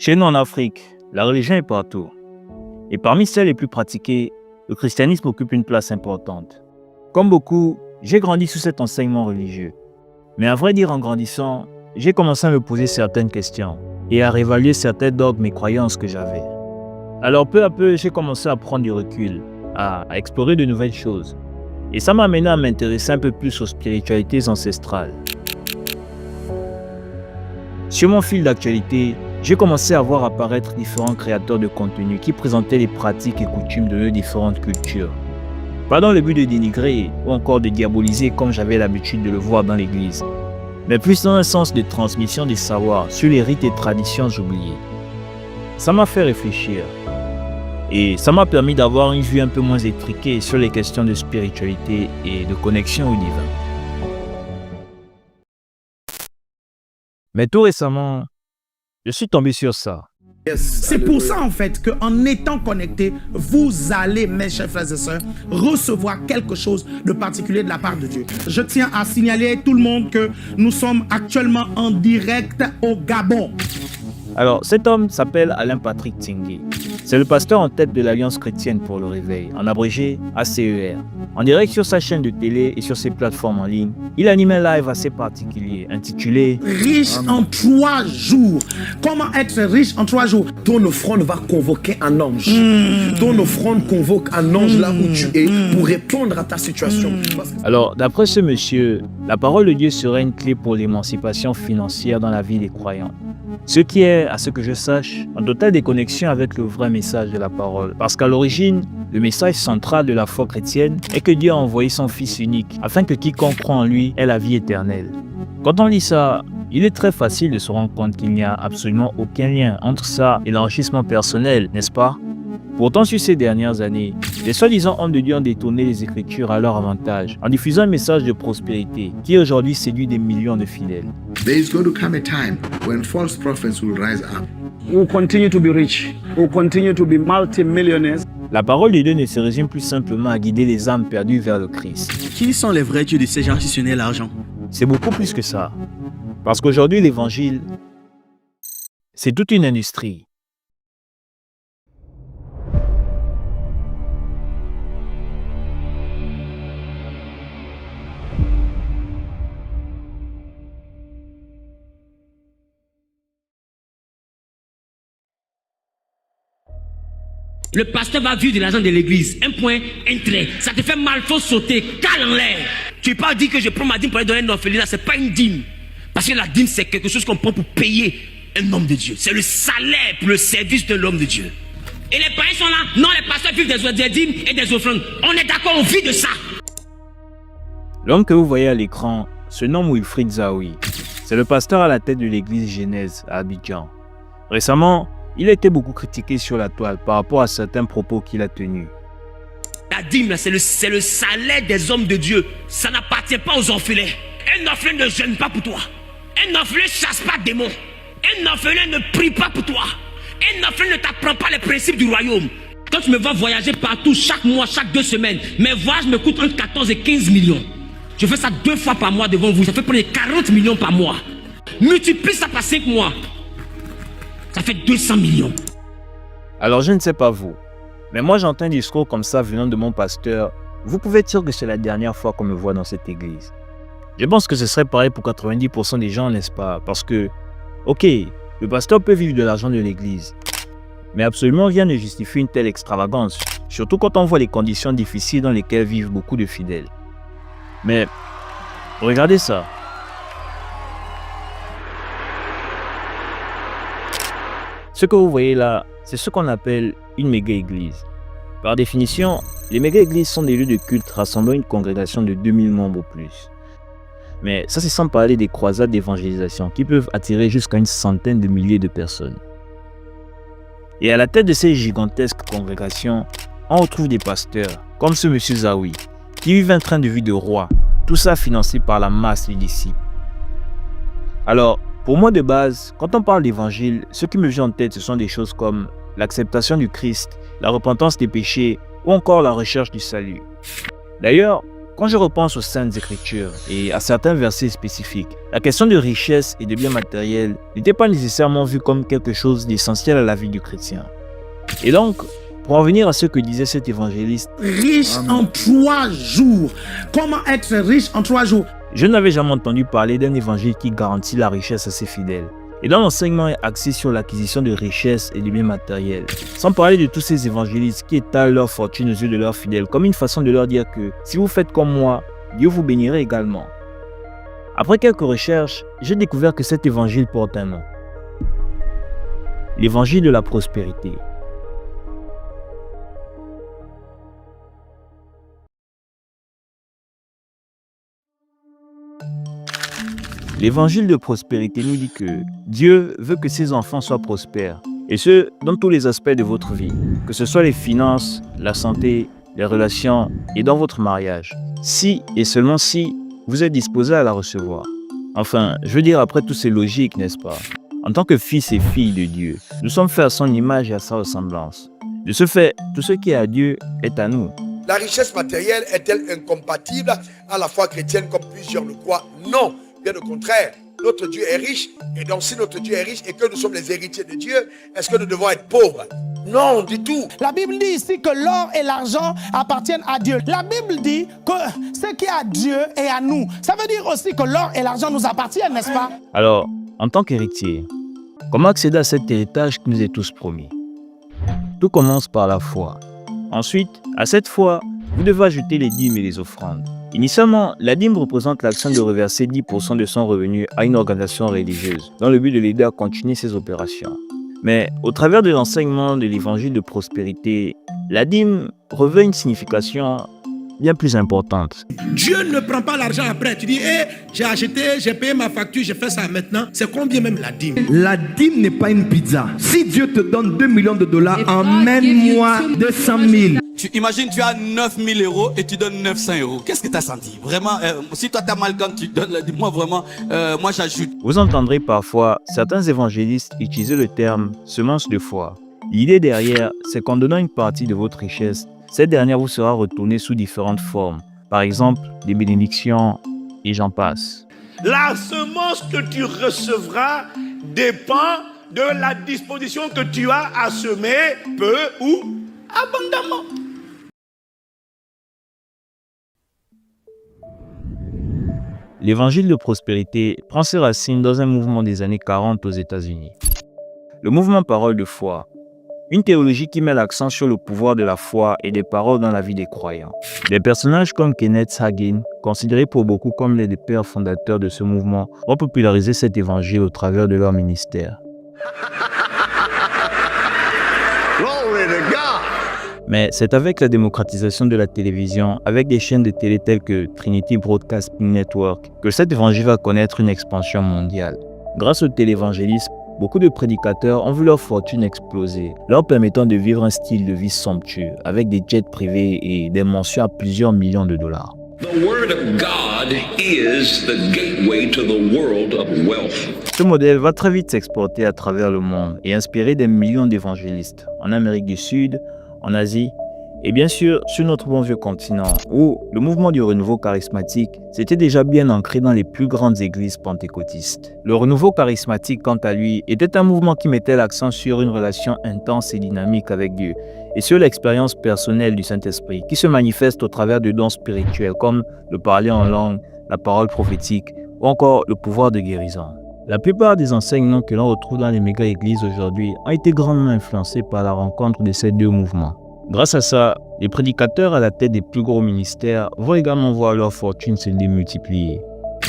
Chez nous en Afrique, la religion est partout. Et parmi celles les plus pratiquées, le christianisme occupe une place importante. Comme beaucoup, j'ai grandi sous cet enseignement religieux. Mais à vrai dire, en grandissant, j'ai commencé à me poser certaines questions et à réévaluer certains dogmes et croyances que j'avais. Alors peu à peu, j'ai commencé à prendre du recul, à explorer de nouvelles choses. Et ça m'a amené à m'intéresser un peu plus aux spiritualités ancestrales. Sur mon fil d'actualité, j'ai commencé à voir apparaître différents créateurs de contenu qui présentaient les pratiques et coutumes de nos différentes cultures. Pas dans le but de dénigrer ou encore de diaboliser comme j'avais l'habitude de le voir dans l'église, mais plus dans un sens de transmission des savoirs sur les rites et traditions oubliées. Ça m'a fait réfléchir et ça m'a permis d'avoir une vue un peu moins étriquée sur les questions de spiritualité et de connexion au divin. Mais tout récemment, je suis tombé sur ça. C'est pour ça en fait qu'en étant connecté, vous allez, mes chers frères et sœurs, recevoir quelque chose de particulier de la part de Dieu. Je tiens à signaler à tout le monde que nous sommes actuellement en direct au Gabon. Alors, cet homme s'appelle Alain Patrick Tingué. C'est le pasteur en tête de l'Alliance chrétienne pour le réveil, en abrégé ACER. En direct sur sa chaîne de télé et sur ses plateformes en ligne, il anime un live assez particulier intitulé « Riche en 3 jours ». Comment être riche en 3 jours? Ton offrande va convoquer un ange. Ton offrande convoque un ange là où tu es pour répondre à ta situation. Alors, d'après ce monsieur, la parole de Dieu serait une clé pour l'émancipation financière dans la vie des croyants. Ce qui est, à ce que je sache, en totale déconnexion avec le vrai message de la parole. Parce qu'à l'origine, le message central de la foi chrétienne est que Dieu a envoyé son Fils unique afin que quiconque croit en lui ait la vie éternelle. Quand on lit ça, il est très facile de se rendre compte qu'il n'y a absolument aucun lien entre ça et l'enrichissement personnel, n'est-ce pas? Pourtant, sur ces dernières années, les soi-disant hommes de Dieu ont détourné les Écritures à leur avantage en diffusant un message de prospérité qui aujourd'hui séduit des millions de fidèles. There is going to come a time when false prophets will rise up. We'll continue to be rich. We'll continue to be multi-millionaires. La parole de Dieu ne se résume plus simplement à guider les âmes perdues vers le Christ. Qui sont les vrais dieux de ces gens qui sonnaient l'argent? C'est beaucoup plus que ça. Parce qu'aujourd'hui, l'évangile, c'est toute une industrie. Le pasteur va vivre de l'argent de l'église. Un point, un trait. Ça te fait mal, faut sauter, cale en l'air. Tu ne peux pas dire que je prends ma dîme pour aller donner un orphelinat. Ce n'est pas une dîme. Parce que la dîme, c'est quelque chose qu'on prend pour payer un homme de Dieu. C'est le salaire pour le service de l'homme de Dieu. Et les païens sont là. Non, les pasteurs vivent des dîmes et des offrandes. On est d'accord, on vit de ça. L'homme que vous voyez à l'écran se nomme Wilfried Zawi. C'est le pasteur à la tête de l'église Genèse à Abidjan. Récemment, il a été beaucoup critiqué sur la toile par rapport à certains propos qu'il a tenus. La dîme, c'est le salaire des hommes de Dieu. Ça n'appartient pas aux orphelins. Un orphelin ne jeûne pas pour toi. Un orphelin ne chasse pas de démons. Un orphelin ne prie pas pour toi. Un orphelin ne t'apprend pas les principes du royaume. Quand tu me vois voyager partout, chaque mois, chaque 2 semaines, mes voyages me coûtent entre 14 et 15 millions. Je fais ça 2 fois par mois devant vous. Ça fait près de 40 millions par mois. Multiplie ça par 5 mois. Ça fait 200 millions. Alors je ne sais pas vous, mais moi j'entends un discours comme ça venant de mon pasteur. Vous pouvez dire que c'est la dernière fois qu'on me voit dans cette église. Je pense que ce serait pareil pour 90% des gens, n'est-ce pas? Parce que, ok, le pasteur peut vivre de l'argent de l'église. Mais absolument rien ne justifie une telle extravagance, surtout quand on voit les conditions difficiles dans lesquelles vivent beaucoup de fidèles. Mais, regardez ça. Ce que vous voyez là, c'est ce qu'on appelle une méga-église. Par définition, les méga-églises sont des lieux de culte rassemblant une congrégation de 2000 membres ou plus. Mais ça c'est sans parler des croisades d'évangélisation qui peuvent attirer jusqu'à une centaine de milliers de personnes. Et à la tête de ces gigantesques congrégations, on retrouve des pasteurs, comme ce monsieur Zawi, qui vivent un train de vie de roi, tout ça financé par la masse des disciples. Alors, pour moi de base, quand on parle d'évangile, ce qui me vient en tête, ce sont des choses comme l'acceptation du Christ, la repentance des péchés ou encore la recherche du salut. D'ailleurs, Quand je repense aux Saintes Écritures et à certains versets spécifiques, la question de richesse et de biens matériels n'était pas nécessairement vue comme quelque chose d'essentiel à la vie du chrétien. Et donc, pour en venir à ce que disait cet évangéliste, Riche en 3 jours. Comment être riche en 3 jours? je n'avais jamais entendu parler d'un évangile qui garantit la richesse à ses fidèles. Et dont l'enseignement est axé sur l'acquisition de richesses et de biens matériels. Sans parler de tous ces évangélistes qui étalent leur fortune aux yeux de leurs fidèles comme une façon de leur dire que si vous faites comme moi, Dieu vous bénira également. Après quelques recherches, j'ai découvert que cet évangile porte un nom. L'évangile de la prospérité. L'évangile de prospérité nous dit que Dieu veut que ses enfants soient prospères, et ce, dans tous les aspects de votre vie, que ce soit les finances, la santé, les relations et dans votre mariage, si et seulement si vous êtes disposé à la recevoir. Enfin, je veux dire, après tout c'est logique, n'est-ce pas? En tant que fils et filles de Dieu, nous sommes faits à son image et à sa ressemblance. De ce fait, tout ce qui est à Dieu est à nous. La richesse matérielle est-elle incompatible à la foi chrétienne comme plusieurs le croient? Non. Bien au contraire, notre Dieu est riche, et donc si notre Dieu est riche et que nous sommes les héritiers de Dieu, est-ce que nous devons être pauvres? Non, du tout. La Bible dit ici que l'or et l'argent appartiennent à Dieu. La Bible dit que ce qui est à Dieu est à nous. Ça veut dire aussi que l'or et l'argent nous appartiennent, n'est-ce pas? Alors, en tant qu'héritier, comment accéder à cet héritage qui nous est tous promis? Tout commence par la foi. Ensuite, à cette foi, vous devez ajouter les dîmes et les offrandes. Initialement, la dîme représente l'action de reverser 10% de son revenu à une organisation religieuse, dans le but de l'aider à continuer ses opérations. Mais au travers de l'enseignement de l'évangile de prospérité, la dîme revêt une signification bien plus importante. Dieu ne prend pas l'argent après. Tu dis, hey, j'ai acheté, j'ai payé ma facture, j'ai fait ça maintenant. C'est combien même la dîme? La dîme n'est pas une pizza. Si Dieu te donne 2 millions de dollars, emmène-moi 200 000. Tu imagines, tu as 9 000 euros et tu donnes 900 euros. Qu'est-ce que tu as senti? Vraiment, si toi tu as mal quand tu donnes, dis-moi vraiment, moi j'ajoute. Vous entendrez parfois certains évangélistes utiliser le terme semence de foi. L'idée derrière, c'est qu'en donnant une partie de votre richesse, cette dernière vous sera retournée sous différentes formes. Par exemple, des bénédictions et j'en passe. La semence que tu recevras dépend de la disposition que tu as à semer peu ou abondamment. L'évangile de prospérité prend ses racines dans un mouvement des années 40 aux États-Unis. Le mouvement Parole de foi, une théologie qui met l'accent sur le pouvoir de la foi et des paroles dans la vie des croyants. Des personnages comme Kenneth Hagin, considérés pour beaucoup comme les pères fondateurs de ce mouvement, ont popularisé cet évangile au travers de leur ministère. Mais c'est avec la démocratisation de la télévision, avec des chaînes de télé telles que Trinity Broadcasting Network, que cet évangile va connaître une expansion mondiale. Grâce au télévangélisme, beaucoup de prédicateurs ont vu leur fortune exploser, leur permettant de vivre un style de vie somptueux, avec des jets privés et des mentions à plusieurs millions de dollars. Ce modèle va très vite s'exporter à travers le monde et inspirer des millions d'évangélistes en Amérique du Sud, en Asie et bien sûr sur notre bon vieux continent où le mouvement du renouveau charismatique s'était déjà bien ancré dans les plus grandes églises pentecôtistes. Le renouveau charismatique, quant à lui, était un mouvement qui mettait l'accent sur une relation intense et dynamique avec Dieu et sur l'expérience personnelle du Saint-Esprit qui se manifeste au travers de dons spirituels comme le parler en langue, la parole prophétique ou encore le pouvoir de guérison. La plupart des enseignements que l'on retrouve dans les méga-églises aujourd'hui ont été grandement influencés par la rencontre de ces deux mouvements. Grâce à ça, les prédicateurs à la tête des plus gros ministères vont également voir leur fortune se démultiplier.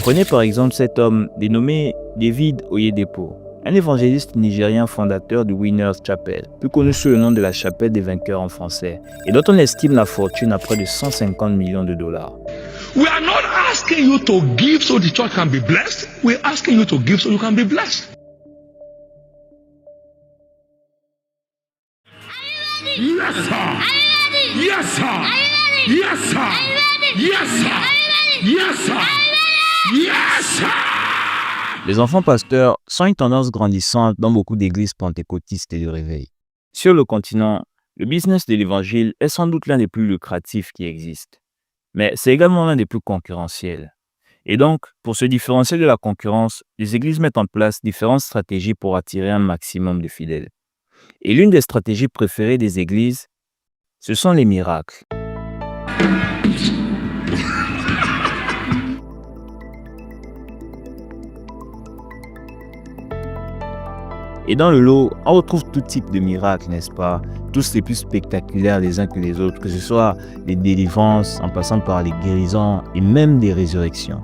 Prenez par exemple cet homme dénommé David Oyedepo, un évangéliste nigérien fondateur du Winners Chapel, plus connu sous le nom de la Chapelle des vainqueurs en français, et dont on estime la fortune à près de 150 millions de dollars. We are not asking you to give so the church can be blessed. We are asking you to give so you can be blessed. Yes, sir. Yes, sir. Yes, sir. Yes, sir. Yes, sir. Yes, sir. Les enfants pasteurs sont une tendance grandissante dans beaucoup d'églises pentecôtistes et de réveil. Sur le continent, le business de l'évangile est sans doute l'un des plus lucratifs qui existent. mais c'est également l'un des plus concurrentiels. Et donc, pour se différencier de la concurrence, les églises mettent en place différentes stratégies pour attirer un maximum de fidèles. Et l'une des stratégies préférées des églises, ce sont les miracles. Et dans le lot, on retrouve tout type de miracles, n'est-ce pas? Tous les plus spectaculaires les uns que les autres, que ce soit les délivrances, en passant par les guérisons et même des résurrections.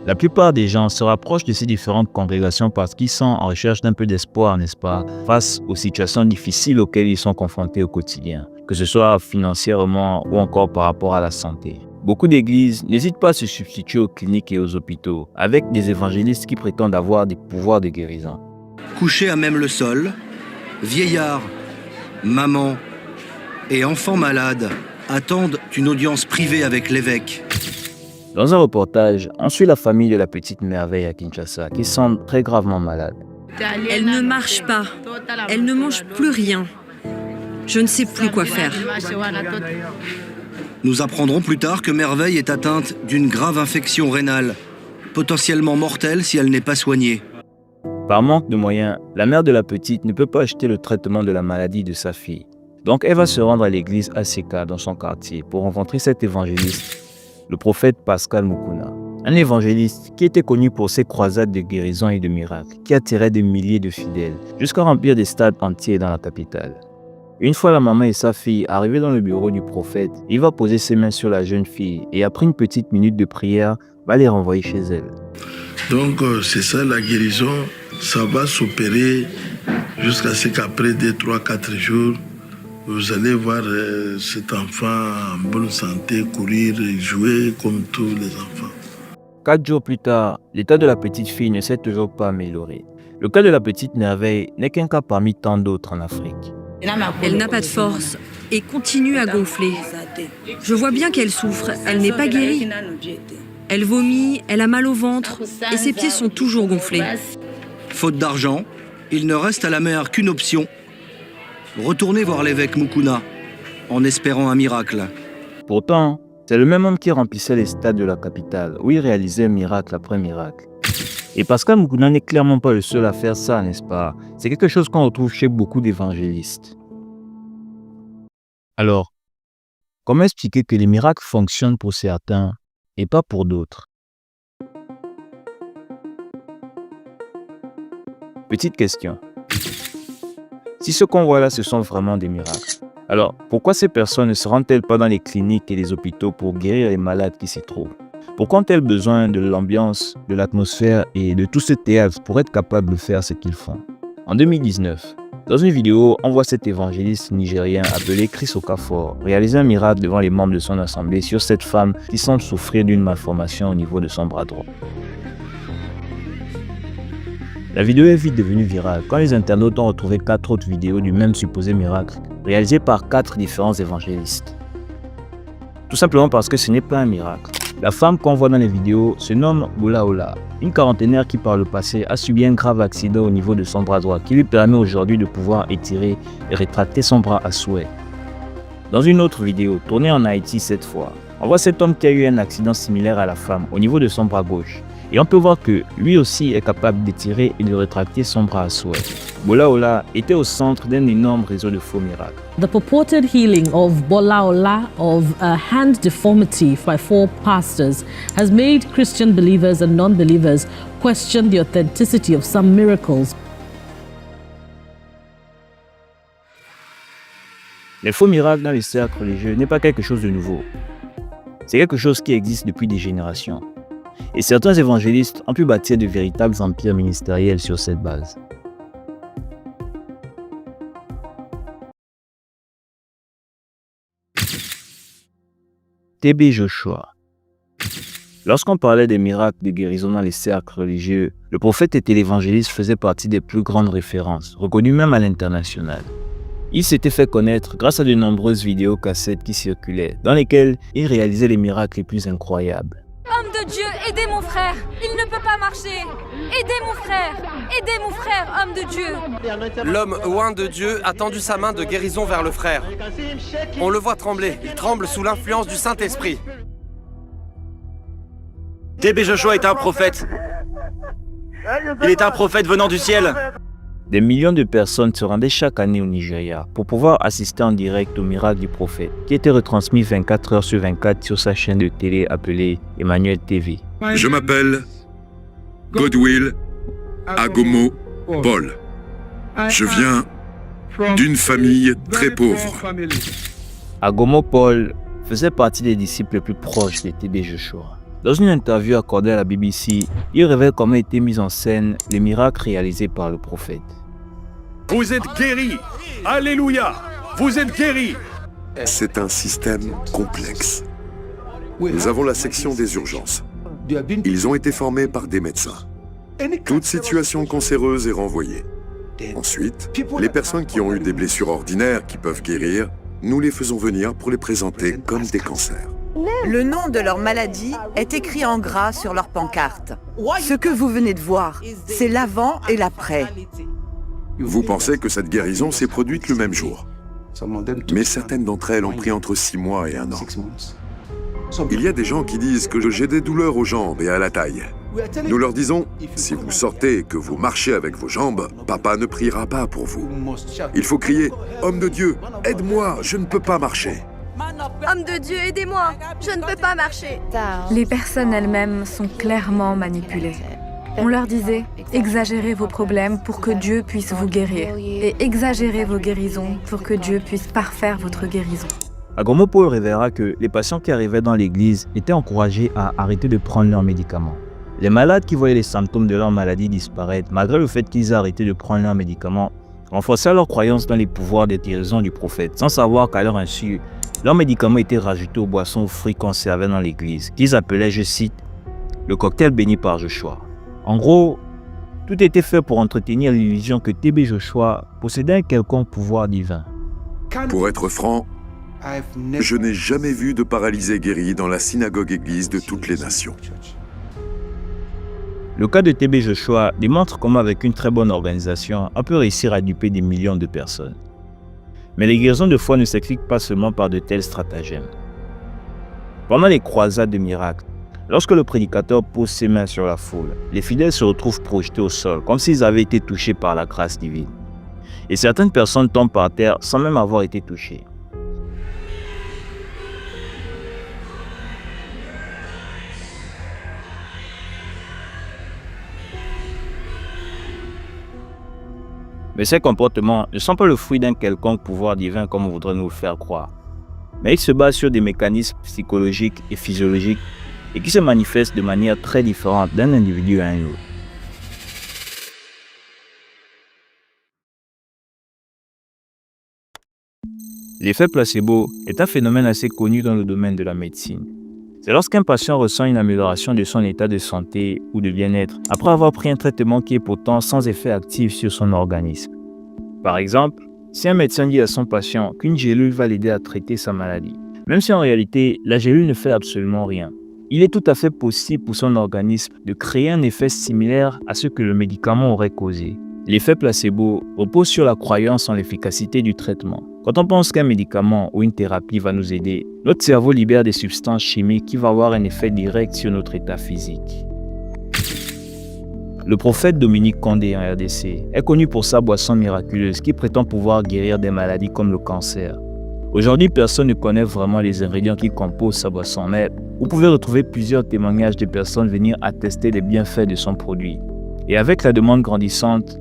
La plupart des gens se rapprochent de ces différentes congrégations parce qu'ils sont en recherche d'un peu d'espoir, n'est-ce pas, face aux situations difficiles auxquelles ils sont confrontés au quotidien, que ce soit financièrement ou encore par rapport à la santé. Beaucoup d'églises n'hésitent pas à se substituer aux cliniques et aux hôpitaux, avec des évangélistes qui prétendent avoir des pouvoirs de guérison. Couchés à même le sol, vieillards, mamans et enfants malades attendent une audience privée avec l'évêque. Dans un reportage, on suit la famille de la petite merveille à Kinshasa qui semble très gravement malade. Elle ne marche pas, elle ne mange plus rien. Je ne sais plus quoi faire. Nous apprendrons plus tard que Merveille est atteinte d'une grave infection rénale, potentiellement mortelle si elle n'est pas soignée. Par manque de moyens, la mère de la petite ne peut pas acheter le traitement de la maladie de sa fille. Donc elle va se rendre à l'église ACK dans son quartier pour rencontrer cet évangéliste, le prophète Pascal Mukuna. Un évangéliste qui était connu pour ses croisades de guérison et de miracles, qui attirait des milliers de fidèles, jusqu'à remplir des stades entiers dans la capitale. Une fois la maman et sa fille arrivées dans le bureau du prophète, il va poser ses mains sur la jeune fille et après une petite minute de prière, va les renvoyer chez elle. Donc c'est ça la guérison, ça va s'opérer jusqu'à ce qu'après 2, 3, 4 jours, vous allez voir cet enfant en bonne santé courir et jouer comme tous les enfants. 4 jours plus tard, l'état de la petite fille ne s'est toujours pas amélioré. Le cas de la petite merveille n'est qu'un cas parmi tant d'autres en Afrique. Elle n'a pas de force et continue à gonfler. Je vois bien qu'elle souffre, elle n'est pas guérie. Elle vomit, elle a mal au ventre et ses pieds sont toujours gonflés. Faute d'argent, il ne reste à la mère qu'une option. Retourner voir l'évêque Mukuna en espérant un miracle. Pourtant, c'est le même homme qui remplissait les stades de la capitale, où il réalisait miracle après miracle. Et Pascal Mukuna n'est clairement pas le seul à faire ça, n'est-ce pas? C'est quelque chose qu'on retrouve chez beaucoup d'évangélistes. Alors, comment expliquer que les miracles fonctionnent pour certains et pas pour d'autres? Petite question. Si ce qu'on voit là, ce sont vraiment des miracles, alors pourquoi ces personnes ne se rendent-elles pas dans les cliniques et les hôpitaux pour guérir les malades qui s'y trouvent? Pourquoi ont-elles besoin de l'ambiance, de l'atmosphère et de tout ce théâtre pour être capables de faire ce qu'ils font? En 2019, dans une vidéo, on voit cet évangéliste nigérien appelé Chris Okafor réaliser un miracle devant les membres de son assemblée sur cette femme qui semble souffrir d'une malformation au niveau de son bras droit. La vidéo est vite devenue virale quand les internautes ont retrouvé 4 autres vidéos du même supposé miracle, réalisées par 4 différents évangélistes. Tout simplement parce que ce n'est pas un miracle. La femme qu'on voit dans les vidéos se nomme Boulaola, une quarantenaire qui par le passé a subi un grave accident au niveau de son bras droit qui lui permet aujourd'hui de pouvoir étirer et rétracter son bras à souhait. Dans une autre vidéo, tournée en Haïti cette fois, on voit cet homme qui a eu un accident similaire à la femme au niveau de son bras gauche. Et on peut voir que lui aussi est capable d'étirer et de rétracter son bras à souhait. Boulaola était au centre d'un énorme réseau de faux miracles. The purported healing of Boulaola of a hand deformity by 4 pastors has made Christian believers and non-believers question the authenticity of some miracles. Les faux miracles dans les cercles religieux n'est pas quelque chose de nouveau. C'est quelque chose qui existe depuis des générations. Et certains évangélistes ont pu bâtir de véritables empires ministériels sur cette base. T.B. Joshua. Lorsqu'on parlait des miracles de guérison dans les cercles religieux, le prophète et l'évangéliste faisaient partie des plus grandes références, reconnues même à l'international. Il s'était fait connaître grâce à de nombreuses vidéos cassettes qui circulaient, dans lesquelles il réalisait les miracles les plus incroyables. Homme de Dieu, aidez mon frère, il ne peut pas marcher. Aidez mon frère, homme de Dieu. L'homme oint de Dieu a tendu sa main de guérison vers le frère. On le voit trembler, il tremble sous l'influence du Saint-Esprit. TB Joshua est un prophète. Il est un prophète venant du ciel. Des millions de personnes se rendaient chaque année au Nigeria pour pouvoir assister en direct au miracle du prophète, qui était retransmis 24 heures sur 24 sur sa chaîne de télé appelée Emmanuel TV. Je m'appelle Godwill Agomo Paul. Je viens d'une famille très pauvre. Agomo Paul faisait partie des disciples les plus proches de TB Joshua. Dans une interview accordée à la BBC, il révèle comment étaient mis en scène les miracles réalisés par le prophète. Vous êtes guéris. Alléluia. Vous êtes guéris. C'est un système complexe. Nous avons la section des urgences. Ils ont été formés par des médecins. Toute situation cancéreuse est renvoyée. Ensuite, les personnes qui ont eu des blessures ordinaires qui peuvent guérir, nous les faisons venir pour les présenter comme des cancers. Le nom de leur maladie est écrit en gras sur leur pancarte. Ce que vous venez de voir, c'est l'avant et l'après. Vous pensez que cette guérison s'est produite le même jour. Mais certaines d'entre elles ont pris entre 6 mois et 1 an. Il y a des gens qui disent que j'ai des douleurs aux jambes et à la taille. Nous leur disons, si vous sortez et que vous marchez avec vos jambes, papa ne priera pas pour vous. Il faut crier, homme de Dieu, aide-moi, je ne peux pas marcher. Homme de Dieu, aidez-moi, je ne peux pas marcher. Les personnes elles-mêmes sont clairement manipulées. On leur disait, exagérez vos problèmes pour que Dieu puisse vous guérir. Et exagérez vos guérisons pour que Dieu puisse parfaire votre guérison. Agomo Paul révélera que les patients qui arrivaient dans l'église étaient encouragés à arrêter de prendre leurs médicaments. Les malades qui voyaient les symptômes de leur maladie disparaître, malgré le fait qu'ils aient arrêté de prendre leurs médicaments, renforçaient leur croyance dans les pouvoirs des guérisons du prophète, sans savoir qu'à leur insu, leurs médicaments étaient rajoutés aux boissons aux fruits qu'on servait dans l'église, qu'ils appelaient, je cite, le cocktail béni par Joshua. En gros, tout était fait pour entretenir l'illusion que TB Joshua possédait un quelconque pouvoir divin. Pour être franc, je n'ai jamais vu de paralysé guéri dans la synagogue-église de toutes les nations. Le cas de TB Joshua démontre comment avec une très bonne organisation, on peut réussir à duper des millions de personnes. Mais les guérisons de foi ne s'expliquent pas seulement par de tels stratagèmes. Pendant les croisades de miracles, lorsque le prédicateur pose ses mains sur la foule, les fidèles se retrouvent projetés au sol, comme s'ils avaient été touchés par la grâce divine. Et certaines personnes tombent par terre sans même avoir été touchées. Mais ces comportements ne sont pas le fruit d'un quelconque pouvoir divin comme on voudrait nous le faire croire. Mais ils se basent sur des mécanismes psychologiques et physiologiques et qui se manifestent de manière très différente d'un individu à un autre. L'effet placebo est un phénomène assez connu dans le domaine de la médecine. C'est lorsqu'un patient ressent une amélioration de son état de santé ou de bien-être après avoir pris un traitement qui est pourtant sans effet actif sur son organisme. Par exemple, si un médecin dit à son patient qu'une gélule va l'aider à traiter sa maladie, même si en réalité la gélule ne fait absolument rien, il est tout à fait possible pour son organisme de créer un effet similaire à ce que le médicament aurait causé. L'effet placebo repose sur la croyance en l'efficacité du traitement. Quand on pense qu'un médicament ou une thérapie va nous aider, notre cerveau libère des substances chimiques qui vont avoir un effet direct sur notre état physique. Le prophète Dominique Condé en RDC est connu pour sa boisson miraculeuse qui prétend pouvoir guérir des maladies comme le cancer. Aujourd'hui, personne ne connaît vraiment les ingrédients qui composent sa boisson, mais vous pouvez retrouver plusieurs témoignages de personnes venir attester les bienfaits de son produit. Et avec la demande grandissante,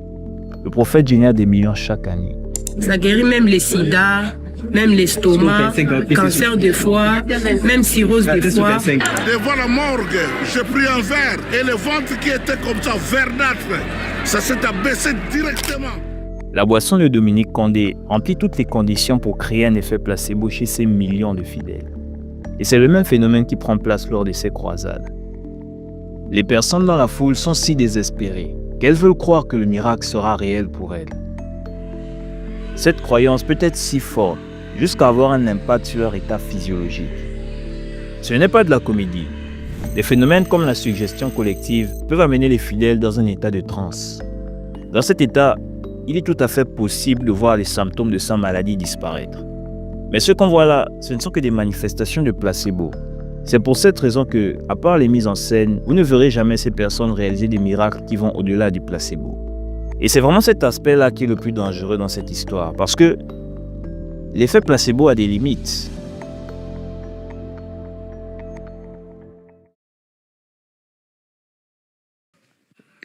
le prophète génère des millions chaque année. Ça guérit même les sida, même l'estomac, cancer de foie, même cirrhose de foie. Devant la morgue, j'ai pris un verre et le ventre qui était comme ça, verdâtre, ça s'est abaissé directement. La boisson de Dominique Condé remplit toutes les conditions pour créer un effet placebo chez ces millions de fidèles. Et c'est le même phénomène qui prend place lors de ces croisades. Les personnes dans la foule sont si désespérées qu'elles veulent croire que le miracle sera réel pour elles. cette croyance peut être si forte jusqu'à avoir un impact sur leur état physiologique. Ce n'est pas de la comédie. Des phénomènes comme la suggestion collective peuvent amener les fidèles dans un état de transe. Dans cet état, il est tout à fait possible de voir les symptômes de sa maladie disparaître. Mais ce qu'on voit là, ce ne sont que des manifestations de placebo. C'est pour cette raison que, à part les mises en scène, vous ne verrez jamais ces personnes réaliser des miracles qui vont au-delà du placebo. Et c'est vraiment cet aspect-là qui est le plus dangereux dans cette histoire, parce que l'effet placebo a des limites.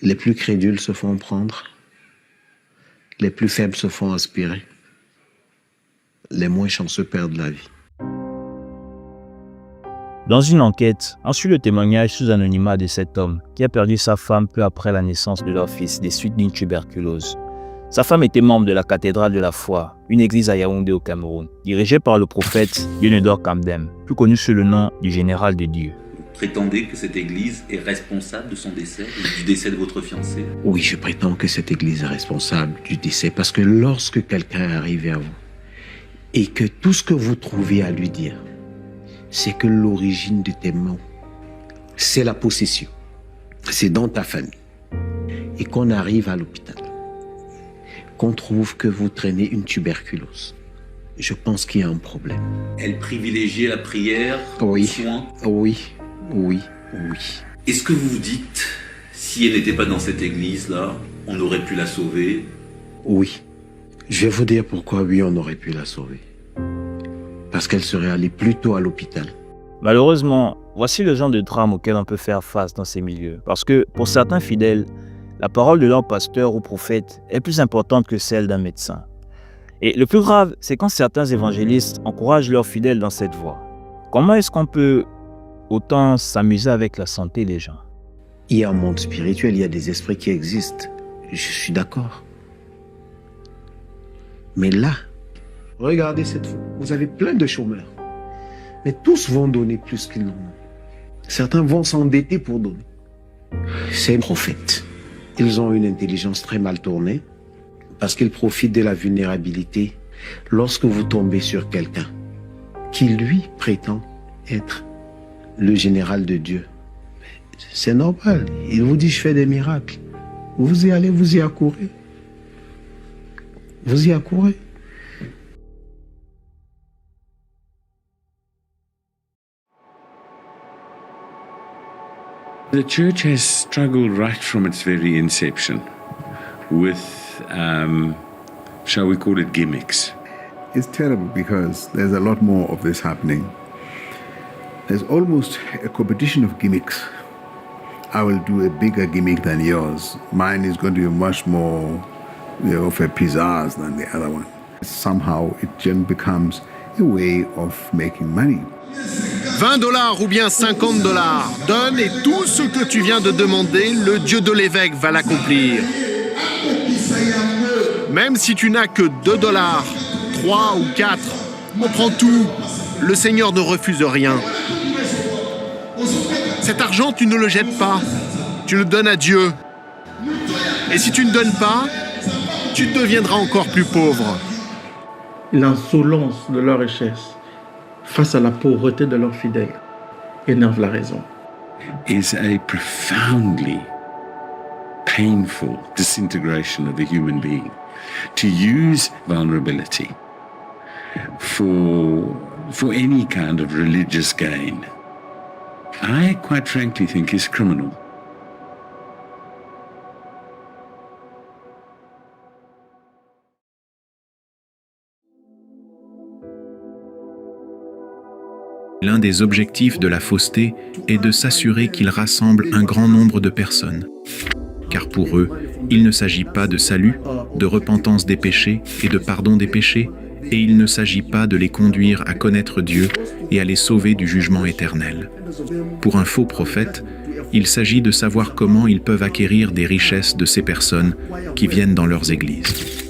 Les plus crédules se font prendre, les plus faibles se font aspirer, les moins chanceux perdent la vie. Dans une enquête, on suit le témoignage sous anonymat de cet homme qui a perdu sa femme peu après la naissance de leur fils des suites d'une tuberculose. Sa femme était membre de la cathédrale de la foi, une église à Yaoundé au Cameroun, dirigée par le prophète Dionedor Kamdem, plus connu sous le nom du général de Dieu. Prétendez que cette église est responsable de son décès et du décès de votre fiancé? Oui, je prétends que cette église est responsable du décès parce que lorsque quelqu'un arrive vers vous et que tout ce que vous trouvez à lui dire, c'est que l'origine de tes maux, c'est la possession, c'est dans ta famille, et qu'on arrive à l'hôpital, qu'on trouve que vous traînez une tuberculose, je pense qu'il y a un problème. Elle privilégiait la prière, oui, le soin? Oui. Est-ce que vous vous dites, si elle n'était pas dans cette église-là, on aurait pu la sauver? Oui. Je vais vous dire pourquoi oui, on aurait pu la sauver. Parce qu'elle serait allée plus tôt à l'hôpital. Malheureusement, voici le genre de drame auquel on peut faire face dans ces milieux. Parce que pour certains fidèles, la parole de leur pasteur ou prophète est plus importante que celle d'un médecin. Et le plus grave, c'est quand certains évangélistes encouragent leurs fidèles dans cette voie. Comment est-ce qu'on peut autant s'amuser avec la santé des gens? Il y a un monde spirituel, il y a des esprits qui existent. Je suis d'accord. Mais là, regardez cette fois, vous avez plein de chômeurs. Mais tous vont donner plus qu'ils n'en ont. Certains vont s'endetter pour donner. Ces prophètes, ils ont une intelligence très mal tournée parce qu'ils profitent de la vulnérabilité lorsque vous tombez sur quelqu'un qui, lui, prétend être le général de Dieu. C'est normal. Il vous dit, je fais des miracles. Vous y allez, vous y accourez. Vous y accourez. The church has struggled right from its very inception with, shall we call it, gimmicks. It's terrible because there's a lot more of this happening. There's almost a competition of gimmicks. I will do a bigger gimmick than yours. Mine is going to be much more, of a pizzazz than the other one. Somehow it then becomes a way of making money. $20 ou bien $50. Donne et tout ce que tu viens de demander, le Dieu de l'évêque va l'accomplir. Même si tu n'as que $2, 3 ou 4, on prend tout. Le Seigneur ne refuse rien. Cet argent, tu ne le jettes pas. Tu le donnes à Dieu. Et si tu ne donnes pas, tu deviendras encore plus pauvre. L'insolence de leur richesse face à la pauvreté de leurs fidèles énerve la raison. Is a profoundly painful disintegration of the human being. To use vulnerability for any kind of religious gain, I quite frankly think is criminal. L'un des objectifs de la fausseté est de s'assurer qu'il rassemble un grand nombre de personnes. Car pour eux, il ne s'agit pas de salut, de repentance des péchés et de pardon des péchés, et il ne s'agit pas de les conduire à connaître Dieu et à les sauver du jugement éternel. Pour un faux prophète, il s'agit de savoir comment ils peuvent acquérir des richesses de ces personnes qui viennent dans leurs églises.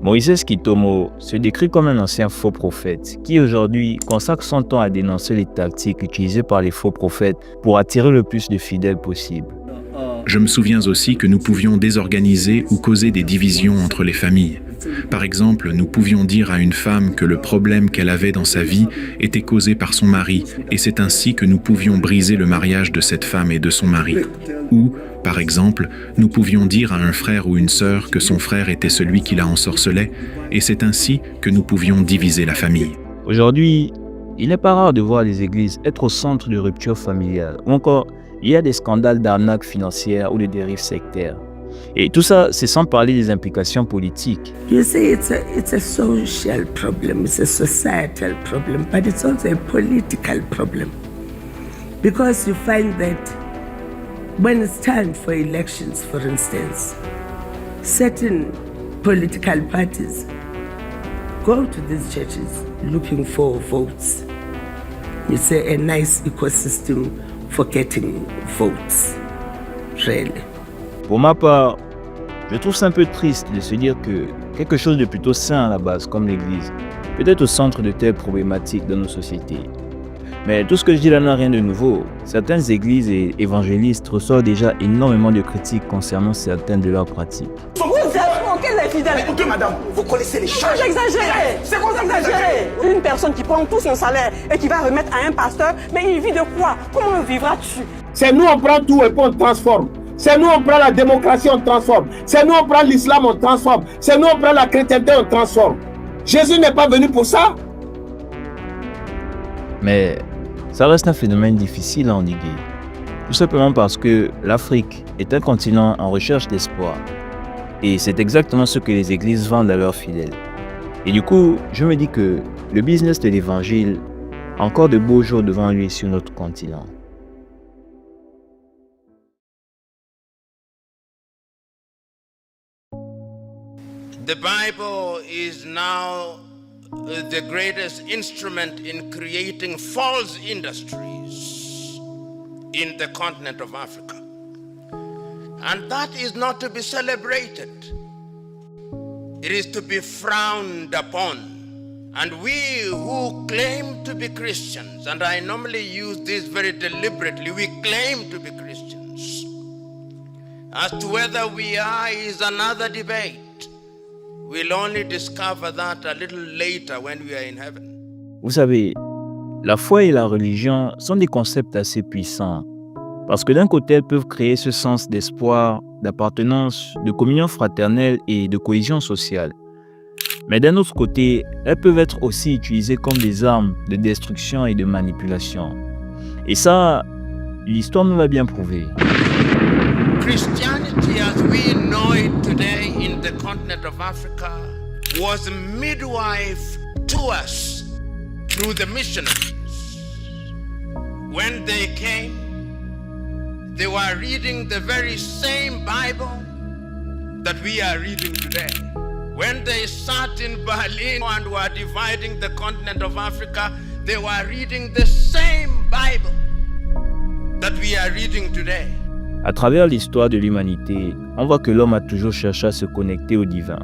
Moïse Kitomo se décrit comme un ancien faux prophète qui aujourd'hui consacre son temps à dénoncer les tactiques utilisées par les faux prophètes pour attirer le plus de fidèles possible. Je me souviens aussi que nous pouvions désorganiser ou causer des divisions entre les familles. Par exemple, nous pouvions dire à une femme que le problème qu'elle avait dans sa vie était causé par son mari, et c'est ainsi que nous pouvions briser le mariage de cette femme et de son mari. Ou, par exemple, nous pouvions dire à un frère ou une sœur que son frère était celui qui la ensorcelait, et c'est ainsi que nous pouvions diviser la famille. Aujourd'hui, il n'est pas rare de voir les églises être au centre de ruptures familiales, ou encore il y a des scandales d'arnaques financières ou de dérives sectaires. Et tout ça, c'est sans parler des implications politiques. You say it's a social problem, it's a societal problem, but it's also a political problem. Because you find that when it's time for elections, for instance, certain political parties go to these churches looking for votes. It's a nice ecosystem for getting votes, really. Pour ma part, je trouve ça un peu triste de se dire que quelque chose de plutôt sain à la base, comme l'Église, peut être au centre de telles problématiques dans nos sociétés. Mais tout ce que je dis là n'a rien de nouveau. Certaines églises et évangélistes reçoivent déjà énormément de critiques concernant certaines de leurs pratiques. Vous êtes infidèle. Écoutez madame, vous connaissez les choses. J'exagère. C'est quoi exagérer? Une personne qui prend tout son salaire et qui va remettre à un pasteur, mais il vit de quoi? Comment vivras-tu? C'est nous on prend tout et puis on transforme. C'est nous on prend la démocratie, on transforme. C'est nous on prend l'islam, on transforme. C'est nous on prend la chrétienté, on transforme. Jésus n'est pas venu pour ça. Mais ça reste un phénomène difficile à endiguer. Tout simplement parce que l'Afrique est un continent en recherche d'espoir. Et c'est exactement ce que les églises vendent à leurs fidèles. Et du coup, je me dis que le business de l'évangile a encore de beaux jours devant lui sur notre continent. The Bible is now the greatest instrument in creating false industries in the continent of Africa. And that is not to be celebrated. It is to be frowned upon. And we who claim to be Christians, and I normally use this very deliberately, we claim to be Christians. As to whether we are is another debate. We'll only discover that a little later when we are in heaven. Vous savez, la foi et la religion sont des concepts assez puissants. Parce que d'un côté, elles peuvent créer ce sens d'espoir, d'appartenance, de communion fraternelle et de cohésion sociale. Mais d'un autre côté, elles peuvent être aussi utilisées comme des armes de destruction et de manipulation. Et ça, l'histoire nous l'a bien prouvé. Christianity as we know it today in the continent of Africa was a midwife to us through the missionaries. When they came, they were reading the very same Bible that we are reading today. When they sat in Berlin and were dividing the continent of Africa, they were reading the same Bible that we are reading today. À travers l'histoire de l'humanité, on voit que l'homme a toujours cherché à se connecter au divin.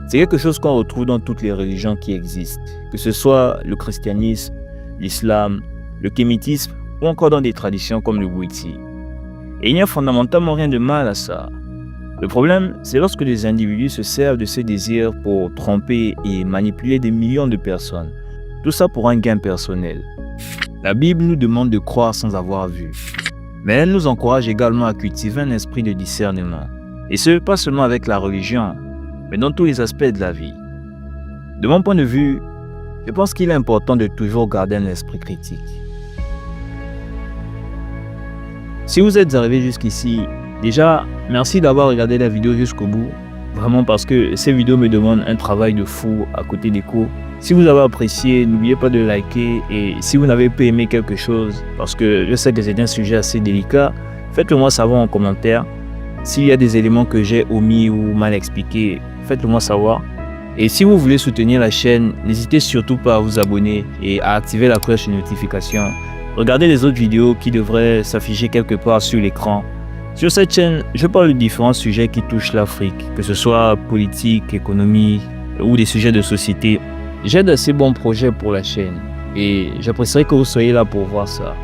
C'est quelque chose qu'on retrouve dans toutes les religions qui existent, que ce soit le christianisme, l'islam, le kémitisme ou encore dans des traditions comme le bouddhisme. Et il n'y a fondamentalement rien de mal à ça. Le problème, c'est lorsque des individus se servent de ce désir pour tromper et manipuler des millions de personnes. Tout ça pour un gain personnel. La Bible nous demande de croire sans avoir vu. Mais elle nous encourage également à cultiver un esprit de discernement. Et ce, pas seulement avec la religion, mais dans tous les aspects de la vie. De mon point de vue, je pense qu'il est important de toujours garder un esprit critique. Si vous êtes arrivé jusqu'ici, déjà, merci d'avoir regardé la vidéo jusqu'au bout. Vraiment parce que ces vidéos me demandent un travail de fou à côté des cours. Si vous avez apprécié, n'oubliez pas de liker, et si vous n'avez pas aimé quelque chose, parce que je sais que c'est un sujet assez délicat, faites-le moi savoir en commentaire. S'il y a des éléments que j'ai omis ou mal expliqués, faites-le moi savoir. Et si vous voulez soutenir la chaîne, n'hésitez surtout pas à vous abonner et à activer la cloche de notification. Regardez les autres vidéos qui devraient s'afficher quelque part sur l'écran. Sur cette chaîne, je parle de différents sujets qui touchent l'Afrique, que ce soit politique, économie ou des sujets de société. J'ai d'assez bons projets pour la chaîne et j'apprécierais que vous soyez là pour voir ça.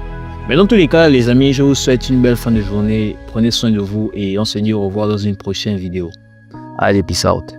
Mais dans tous les cas, les amis, je vous souhaite une belle fin de journée. Prenez soin de vous et on se dit au revoir dans une prochaine vidéo. Allez, peace out.